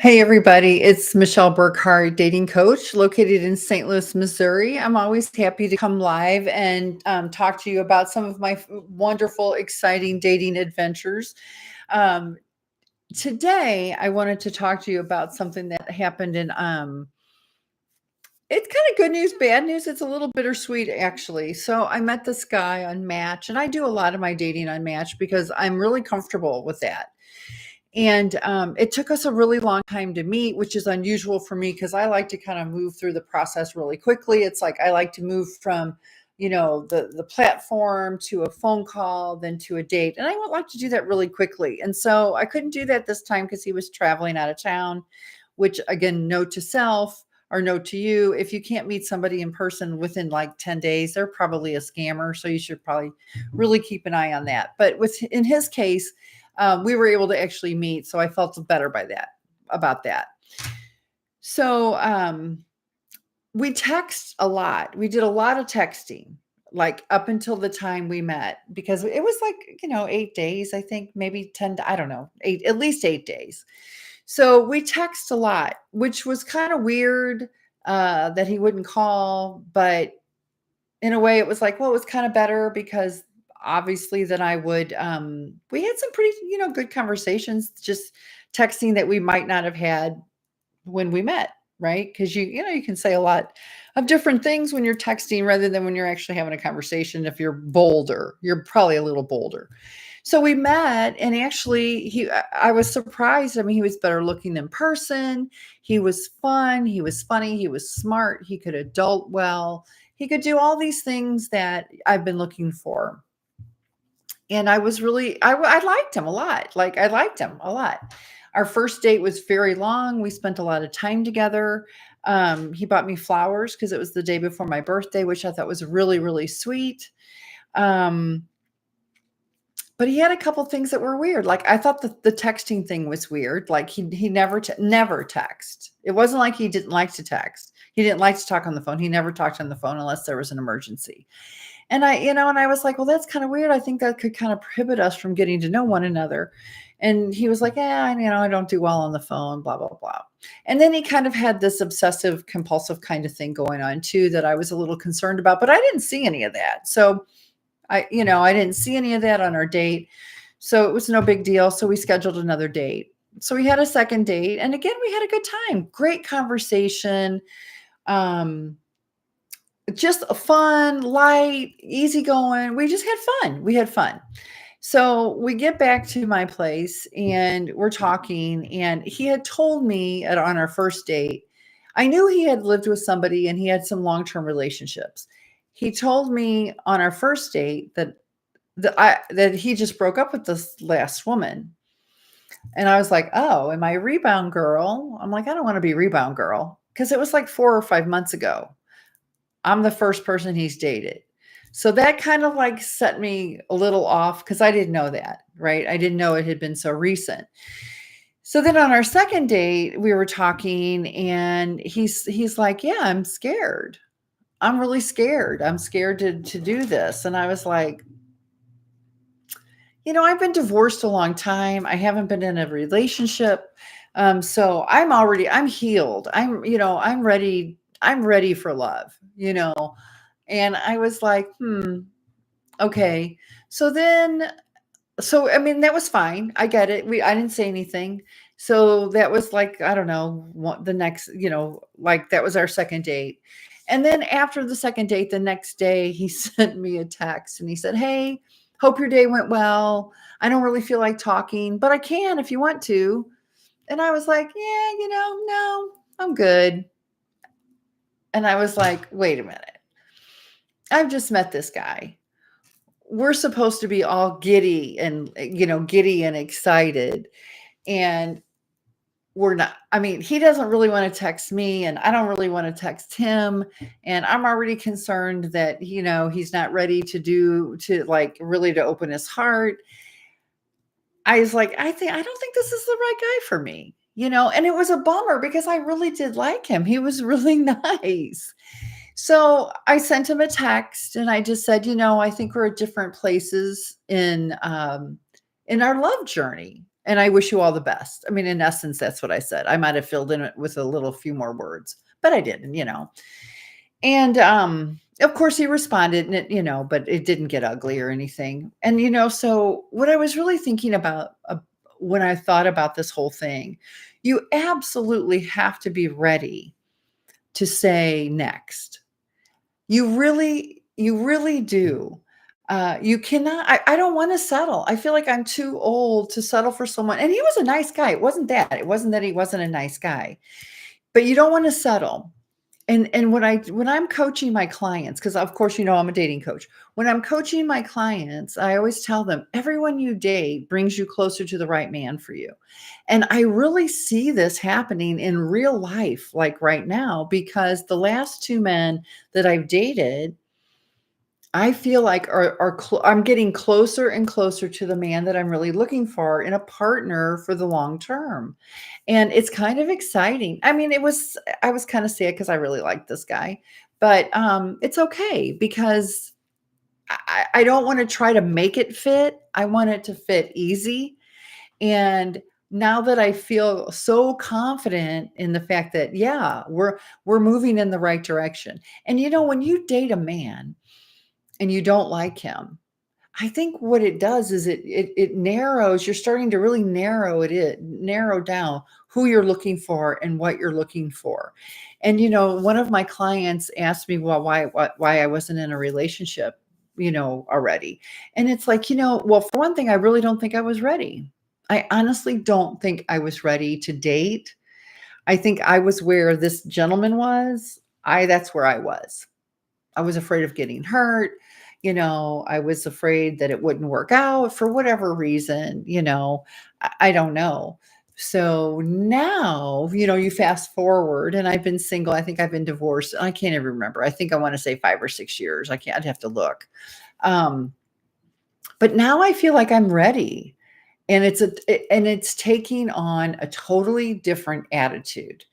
Hey, everybody. It's Michelle Burkhardt, dating coach located in St. Louis, Missouri. I'm always happy to come live and talk to you about some of my wonderful, exciting dating adventures. Um, Today, I wanted to talk to you about something that happened it's kind of good news, bad news. It's a little bittersweet, actually. So I met this guy on Match, and I do a lot of my dating on Match because I'm really comfortable with that. And it took us a really long time to meet, which is unusual for me because I like to kind of move through the process really quickly. It's like I like to move from, the platform to a phone call, then to a date, and I would like to do that really quickly. And so I couldn't do that this time because he was traveling out of town. Which again, note to self or note to you: if you can't meet somebody in person within like 10 days, they're probably a scammer. So you should probably really keep an eye on that. But in his case, we were able to actually meet. So I felt better about that. So we text a lot. We did a lot of texting, like up until the time we met, because it was like, 8 days, I think, maybe 10, I don't know, at least 8 days. So we text a lot, which was kind of weird that he wouldn't call. But in a way, it was like, well, it was kind of better because obviously then I would, we had some pretty, good conversations, just texting that we might not have had when we met, right? Because you can say a lot of different things when you're texting rather than when you're actually having a conversation. If you're bolder, you're probably a little bolder. So we met, and actually, I was surprised. I mean, he was better looking in person. He was fun. He was funny. He was smart. He could adult well. He could do all these things that I've been looking for. And I was really, I liked him a lot. Like, I liked him a lot. Our first date was very long. We spent a lot of time together. He bought me flowers because it was the day before my birthday, which I thought was really, really sweet. Um, but he had a couple things that were weird. Like, I thought the texting thing was weird. Like, he never text. It wasn't like he didn't like to text. He didn't like to talk on the phone. He never talked on the phone unless there was an emergency. And I was like, well, that's kind of weird. I think that could kind of prohibit us from getting to know one another. And he was like, yeah, I don't do well on the phone, blah, blah, blah. And then he kind of had this obsessive compulsive kind of thing going on too, that I was a little concerned about, but I didn't see any of that. So I didn't see any of that on our date. So it was no big deal. So we scheduled another date. So we had a second date. And again, we had a good time, great conversation. Um, just a fun, light, easygoing. We just had fun. We had fun. So we get back to my place and we're talking, and he had told me on our first date, I knew he had lived with somebody and he had some long-term relationships. He told me on our first date that he just broke up with this last woman. And I was like, oh, am I a rebound girl? I'm like, I don't want to be a rebound girl because it was like 4 or 5 months ago. I'm the first person he's dated. So that kind of like set me a little off because I didn't know that, right? I didn't know it had been so recent. So then on our second date, we were talking, and he's like, "Yeah, I'm scared. I'm really scared. I'm scared to do this." And I was like, I've been divorced a long time. I haven't been in a relationship. So I'm healed. I'm ready. I'm ready for love, And I was like, okay. So then, I mean, that was fine. I get it. I didn't say anything. So that was like, I don't know, what the next, like that was our second date. And then after the second date, the next day, he sent me a text and he said, "Hey, hope your day went well. I don't really feel like talking, but I can if you want to." And I was like, "Yeah, no, I'm good." And I was like, wait a minute. I've just met this guy. We're supposed to be all giddy and excited. And we're not. I mean, he doesn't really want to text me, and I don't really want to text him. And I'm already concerned that, he's not ready to like really to open his heart. I was like, I don't think this is the right guy for me, and it was a bummer because I really did like him. He was really nice. So I sent him a text and I just said, I think we're at different places in our love journey. And I wish you all the best. I mean, in essence, that's what I said. I might have filled in it with a little few more words, but I didn't. And of course he responded and but it didn't get ugly or anything. And so what I was really thinking about when I thought about this whole thing, you absolutely have to be ready to say next. You really do. You cannot, I don't want to settle. I feel like I'm too old to settle for someone. And he was a nice guy. It wasn't that he wasn't a nice guy, but you don't want to settle. And when I'm coaching my clients, because of course, I'm a dating coach. When I'm coaching my clients, I always tell them everyone you date brings you closer to the right man for you. And I really see this happening in real life, like right now, because the last two men that I've dated, I feel like I'm getting closer and closer to the man that I'm really looking for in a partner for the long term. And it's kind of exciting. I mean, I was kind of sad because I really like this guy, but it's okay because I don't want to try to make it fit. I want it to fit easy. And now that I feel so confident in the fact that, yeah, we're moving in the right direction. And when you date a man and you don't like him, I think what it does is it narrows. You're starting to really narrow down who you're looking for and what you're looking for. And one of my clients asked me, well, why I wasn't in a relationship, already. And it's like, well, for one thing, I really don't think I was ready. I honestly don't think I was ready to date. I think I was where this gentleman was. That's where I was. I was afraid of getting hurt. I was afraid that it wouldn't work out for whatever reason. I don't know. So now, you fast forward and I've been single. I think I've been divorced. I can't even remember. I think I want to say 5 or 6 years. I'd have to look. But now I feel like I'm ready. And it's taking on a totally different attitude.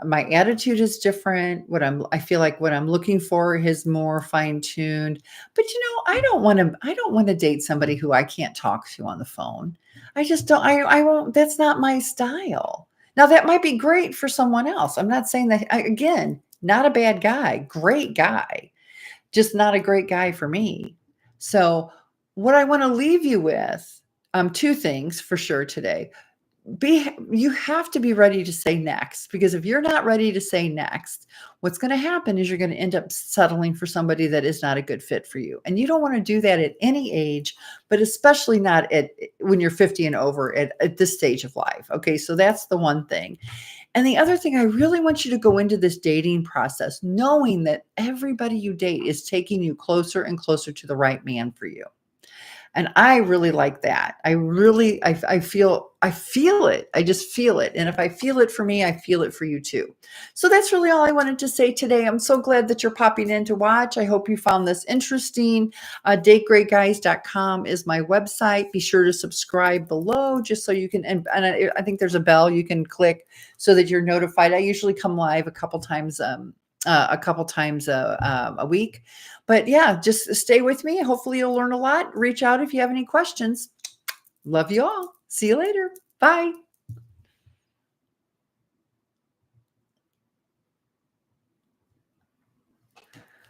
My attitude is different. I feel like what I'm looking for is more fine-tuned. But I don't want to date somebody who I can't talk to on the phone. I just don't, I won't, that's not my style. Now that might be great for someone else. I'm not saying that, again, not a bad guy, great guy, just not a great guy for me. So what I want to leave you with, two things for sure today. You have to be ready to say next, because if you're not ready to say next, what's going to happen is you're going to end up settling for somebody that is not a good fit for you. And you don't want to do that at any age, but especially not when you're 50 and over at this stage of life. Okay. So that's the one thing. And the other thing, I really want you to go into this dating process knowing that everybody you date is taking you closer and closer to the right man for you. And I really like that. I feel it. I just feel it. And if I feel it for me, I feel it for you too. So that's really all I wanted to say today. I'm so glad that you're popping in to watch. I hope you found this interesting. Dategreatguys.com is my website. Be sure to subscribe below just so you can, and I think there's a bell you can click so that you're notified. I usually come live a couple times a week. But yeah, just stay with me. Hopefully you'll learn a lot. Reach out if you have any questions. Love you all. See you later. Bye.